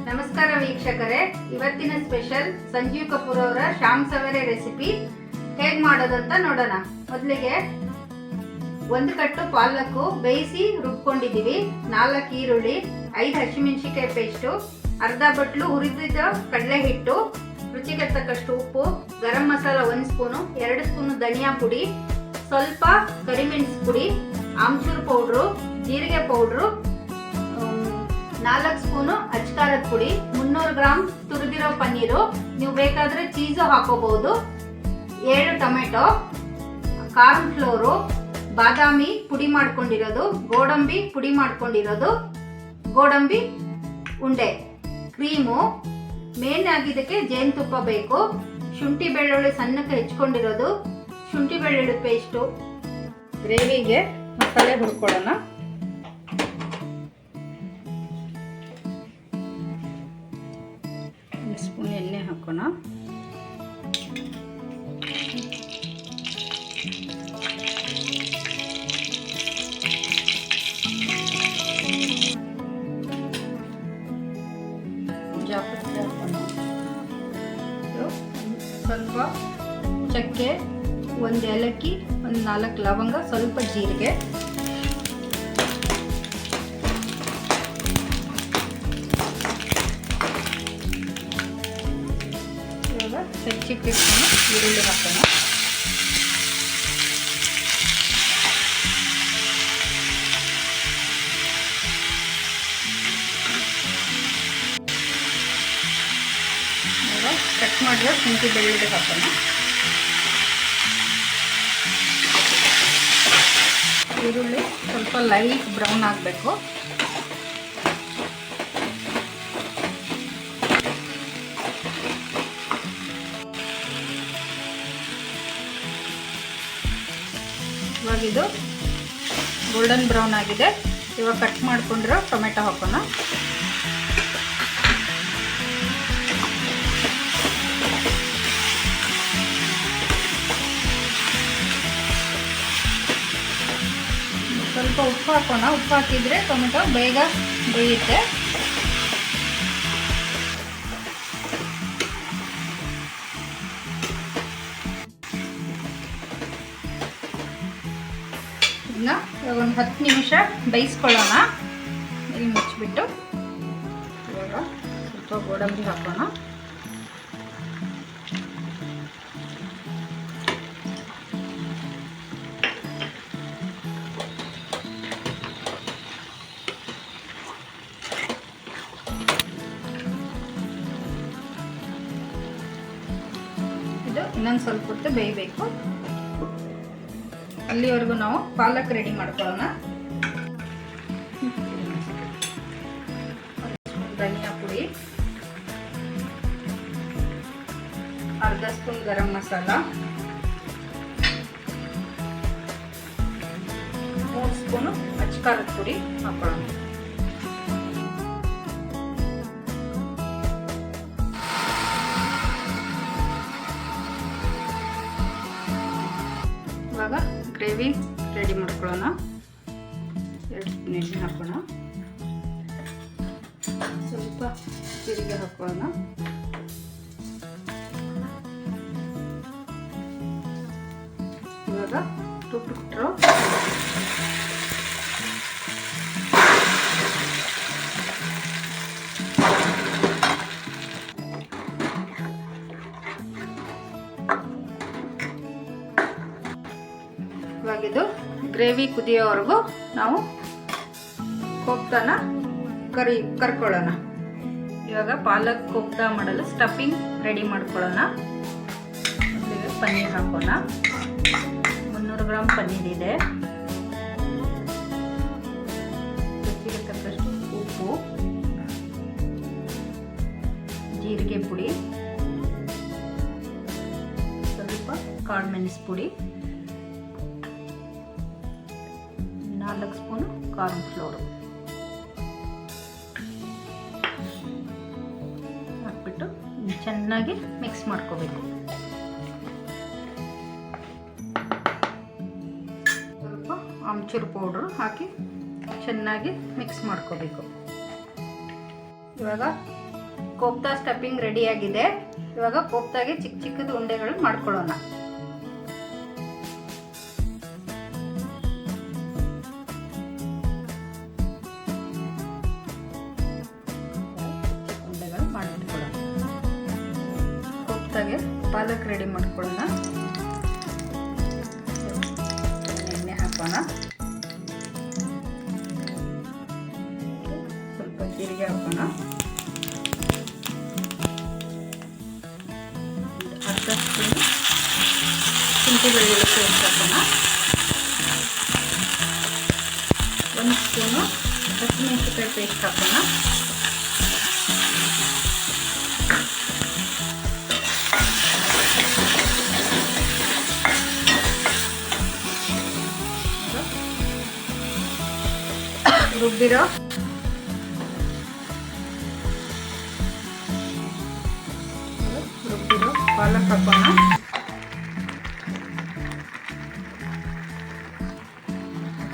ನಮಸ್ಕಾರ ವೀಕ್ಷಕರೇ, ಇವತ್ತಿನ ಸ್ಪೆಷಲ್ ಸಂಜೀವ್ ಕಪೂರ್ ಅವರ ಶ್ಯಾಮ್ ಸವೇರೆ ರೆಸಿಪಿ ಹೇಗೆ ಮಾಡೋದಂತ ನೋಡೋಣ. ಮೊದಲಿಗೆ 1 ಕಟ್ಟು ಪಾಲಕ್ ಬೇಯಿಸಿ ರುಬ್ಕೊಂಡಿದ್ದೀವಿ, 4 ಈರುಳ್ಳಿ, 5 ಹಸಿಮೆಣಸಿನಕಾಯಿ ಪೇಸ್ಟು, ಅರ್ಧ ಬಟ್ಲು ಹುರಿದಿದ್ದ ಕಡಲೆ ಹಿಟ್ಟು, ರುಚಿಗೆ ತಕ್ಕಷ್ಟು ಉಪ್ಪು, ಗರಂ ಮಸಾಲ 1 ಸ್ಪೂನು, 2 ಸ್ಪೂನು ಧನಿಯಾ ಪುಡಿ, ಸ್ವಲ್ಪ ಕರಿಮೆಣಸು ಪುಡಿ, ಆಮ್ಚೂರು ಪೌಡ್ರು, ಜೀರಿಗೆ ಪೌಡ್ರು, 4 ಸ್ಪೂನು ಅಚ್ಕಾರದ ಪುಡಿ, 300 ಗ್ರಾಮ್ ತುರಿದಿರೋ ಪನ್ನೀರು, ನೀವು ಬೇಕಾದ್ರೆ ಚೀಸು ಹಾಕೋಬಹುದು, 7 ಟೊಮೆಟೊ, ಕಾರ್ನ್ ಫ್ಲೋರು, ಬಾದಾಮಿ ಪುಡಿ ಮಾಡ್ಕೊಂಡಿರೋದು, ಗೋಡಂಬಿ ಪುಡಿ ಮಾಡ್ಕೊಂಡಿರೋದು, ಗೋಡಂಬಿ ಉಂಡೆ, ಕ್ರೀಮು, ಮೇನ್ ಆಗಿದ್ದಕ್ಕೆ ಜೇನುತುಪ್ಪ ಬೇಕು, ಶುಂಠಿ ಬೆಳ್ಳುಳ್ಳಿ ಸಣ್ಣಕ್ಕೆ ಹೆಚ್ಕೊಂಡಿರೋದು, ಶುಂಠಿ ಬೆಳ್ಳುಳ್ಳಿ ಪೇಸ್ಟು. ಗ್ರೇವಿಗೆ ಮಸಾಲೆ ಹುರ್ಕೊಳ್ಳೋಣ. ಸ್ಪೂನ್ ಎಣ್ಣೆ ಹಾಕೋಣ. ಜಾಪತ್ರೆ ಹಾಕೋಣ. ಸ್ವಲ್ಪ ಚಕ್ಕೆ, 1 ಏಲಕ್ಕಿ, 4 ಲವಂಗ, ಸ್ವಲ್ಪ ಜೀರಿಗೆ, ಹೆಚ್ಚಿಟ್ಟಿಟ್ಕೊಂಡು ಈರುಳ್ಳಿ ಹಾಕೋಣ. ಕಟ್ ಮಾಡಿದ್ರೆ ಶುಂಠಿ ಬೆಳ್ಳುಳ್ಳಿ ಹಾಕೋಣ. ಈರುಳ್ಳಿ ಸ್ವಲ್ಪ ಲೈಟ್ ಬ್ರೌನ್ ಆಗಬೇಕು. ಇವಾಗ ಇದು ಗೋಲ್ಡನ್ ಬ್ರೌನ್ ಆಗಿದೆ. ಇವಾಗ ಕಟ್ ಮಾಡ್ಕೊಂಡಿರೋ ಟೊಮೆಟೊ ಹಾಕೋಣ. ಸ್ವಲ್ಪ ಉಪ್ಪು ಹಾಕೋಣ. ಉಪ್ಪು ಹಾಕಿದರೆ ಟೊಮೆಟೊ ಬೇಗ ಬೇಯುತ್ತೆ. ಇದನ್ನ ಒಂದು 10 ನಿಮಿಷ ಬೇಯಿಸ್ಕೊಳ್ಳೋಣ. ಇಲ್ಲಿ ಮುಚ್ಚಿಬಿಟ್ಟು ಇವಾಗ ಸ್ವಲ್ಪ ಗೋಡಂಬಿ ಹಾಕೋಣ. ಇದು ಇನ್ನೊಂದು ಸ್ವಲ್ಪ ಹೊತ್ತು ಬೇಯಬೇಕು. ಅಲ್ಲಿವರೆಗೂ ನಾವು ಪಾಲಕ್ ರೆಡಿ ಮಾಡ್ಕೊಳ್ಳೋಣ. ಧನಿಯಾ ಪುಡಿ, ಅರ್ಧ ಸ್ಪೂನ್ ಗರಂ ಮಸಾಲ, 3 ಸ್ಪೂನು ಅಚ್ಕಾರದ ಪುಡಿ ಹಾಕೊಳ್ಳೋಣ. ಇವಾಗ ಗ್ರೇವಿ ರೆಡಿ ಮಾಡ್ಕೊಳ್ಳೋಣ. 2 ಸ್ಪೂನ್ ಎಣ್ಣೆ ಹಾಕೋಣ. ಸ್ವಲ್ಪ ಜೀರಿಗೆ ಹಾಕೋಣ. ಇವಾಗ ರುಬ್ಬಿಟ್ರು ಇವಾಗಿದು ಗ್ರೇವಿ ಕುದಿಯೋವರೆಗೂ ನಾವು ಕೋಫ್ತಾನ ಕರ್ಕೊಳ್ಳೋಣ. ಇವಾಗ ಪಾಲಕ್ ಕೋಫ್ತಾ ಮಾಡಲು ಸ್ಟಫಿಂಗ್ ರೆಡಿ ಮಾಡ್ಕೊಳ್ಳೋಣ. ಮೊದಲಿಗೆ ಪನ್ನೀರ್ ಹಾಕೋಣ. 300 ಗ್ರಾಮ್ ಪನ್ನೀರ್ ಇದೆ. ರುಚಿಗೆ ತಕ್ಕಷ್ಟು ಉಪ್ಪು, ಜೀರಿಗೆ ಪುಡಿ, ಸ್ವಲ್ಪ ಕಾಳು ಮೆಣಸು ಪುಡಿ, 4 ಸ್ಪೂನು ಕಾರ್ನ್ ಫ್ಲೋರ್ ಹಾಕ್ಬಿಟ್ಟು ಚೆನ್ನಾಗಿ ಮಿಕ್ಸ್ ಮಾಡ್ಕೋಬೇಕು. ಸ್ವಲ್ಪ ಆಮ್ಚೂರು ಪೌಡ್ರು ಹಾಕಿ ಚೆನ್ನಾಗಿ ಮಿಕ್ಸ್ ಮಾಡ್ಕೋಬೇಕು. ಇವಾಗ ಕೋಫ್ತಾ ಸ್ಟಫಿಂಗ್ ರೆಡಿಯಾಗಿದೆ. ಇವಾಗ ಕೋಫ್ತಾಗೆ ಚಿಕ್ಕ ಚಿಕ್ಕದು ಉಂಡೆಗಳು ಮಾಡ್ಕೊಳ್ಳೋಣ. ಉಂಡೆಗಳು ಮಾಡಿಟ್ಕೊಳ್ಳೋಣ. ಕೋಫ್ತಾಗೆ ಪಾಲಕ್ ರೆಡಿ ಮಾಡ್ಕೊಳ್ಳೋಣ. ಎಣ್ಣೆ ಹಾಕೋಣ. ಸ್ವಲ್ಪ ಜೀರಿಗೆ ಹಾಕೋಣ. ಅರ್ಧ ಸ್ಪೂನು ಶುಂಠಿ ಬೆಳ್ಳುಳ್ಳಿ ಪೇಸ್ಟ್ ಹಾಕೋಣ. 1 ಸ್ಪೂನು ಹಸಿಮೆಣಸಿನಕಾಯಿ ಪೇಸ್ಟ್ ಹಾಕೋಣ. ರುಬ್ಬಿರೋ ಪಾಲಕ್ ಹಾಕೋಣ.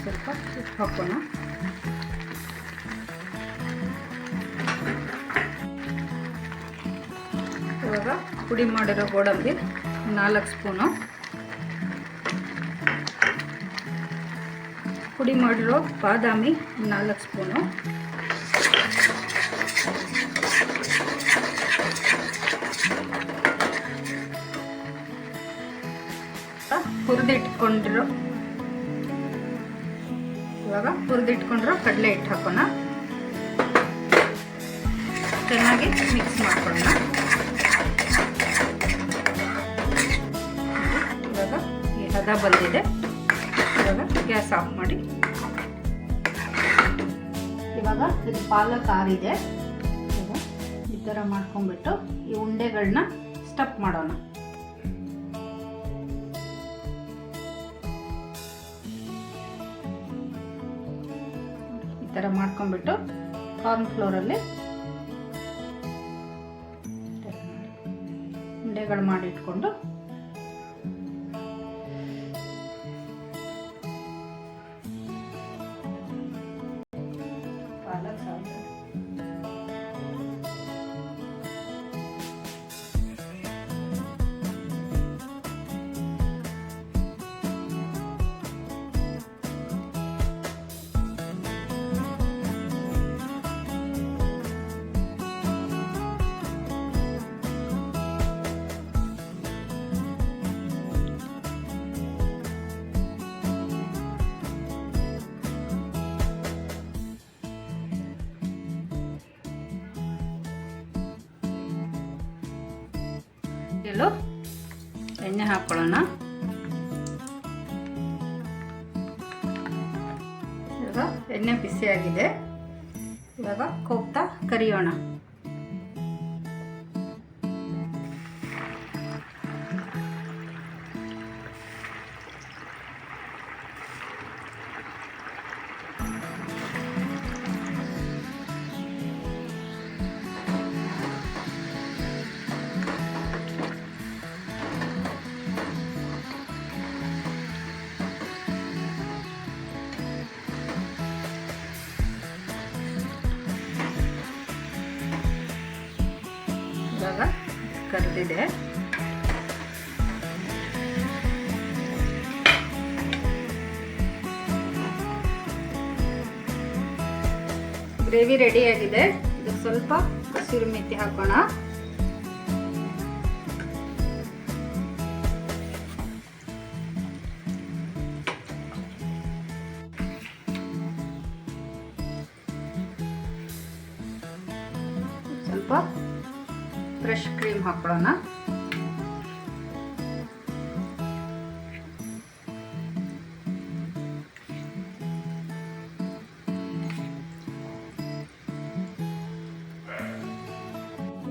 ಸ್ವಲ್ಪ ಉಪ್ಪು ಹಾಕೋಣ. ಇವಾಗ ಪುಡಿ ಮಾಡಿರೋ ಗೋಡಂಬಿ 4 ಸ್ಪೂನು, ಪುಡಿ ಮಾಡಿರೋ ಬಾದಾಮಿ 4 ಸ್ಪೂನು, ಹುರಿದಿಟ್ಕೊಂಡಿರೋ ಕಡಲೆ ಹಿಟ್ಟು ಹಾಕೋಣ. ಚೆನ್ನಾಗಿ ಮಿಕ್ಸ್ ಮಾಡ್ಕೊಳ್ಳೋಣ. ಇವಾಗ ಈ ಹದ ಬಂದಿದೆ. ಇವಾಗ ಗ್ಯಾಸ್ ಆಫ್ ಮಾಡಿ. ಇವಾಗ ಇದು ಪಾಲಕ್ ಆರಿದೆ. ಈ ಥರ ಮಾಡ್ಕೊಂಡ್ಬಿಟ್ಟು ಈ ಉಂಡೆಗಳನ್ನ ಸ್ಟಫ್ ಮಾಡೋಣ. ಈ ಥರ ಮಾಡ್ಕೊಂಡ್ಬಿಟ್ಟು ಕಾರ್ನ್ ಫ್ಲೋರಲ್ಲಿ ಉಂಡೆಗಳು ಮಾಡಿಟ್ಕೊಂಡು ಪಾಲಕ್ ಸಾಂಬಾರು ಎಣ್ಣೆ ಹಾಕೊಳ್ಳೋಣ. ಇವಾಗ ಎಣ್ಣೆ ಬಿಸಿಯಾಗಿದೆ. ಇವಾಗ ಕೋಫ್ತಾ ಕರಿಯೋಣ. ಇವಾಗ ಕರೆದಿದೆ. ಗ್ರೇವಿ ರೆಡಿಯಾಗಿದೆ. ಇದಕ್ಕೆ ಸ್ವಲ್ಪ ಹಸಿರು ಮೆಂತ್ಯ ಹಾಕೋಣ. ಫ್ರೆಶ್ ಕ್ರೀಮ್ ಹಾಕೊಳ್ಳೋಣ.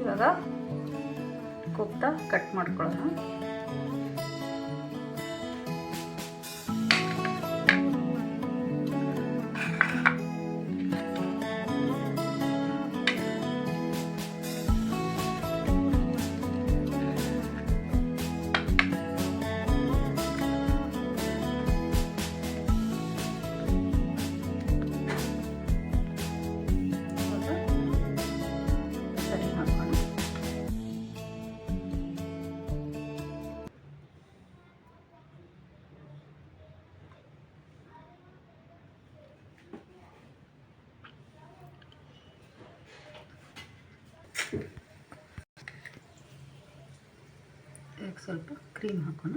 ಇವಾಗ ಕೋಫ್ತಾ ಕಟ್ ಮಾಡ್ಕೊಳ್ಳೋಣ. ಸ್ವಲ್ಪ ಕ್ರೀಮ್ ಹಾಕೋಣ.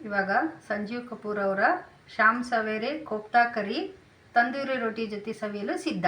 ಇವಾಗ ಸಂಜೀವ್ ಕಪೂರ್ ಅವರ ಶ್ಯಾಮ್ ಸವೇರೆ ಕೋಫ್ತಾ ಕರಿ ತಂದೂರಿ ರೋಟಿ ಜೊತೆ ಸವಿಯಲು ಸಿದ್ಧ.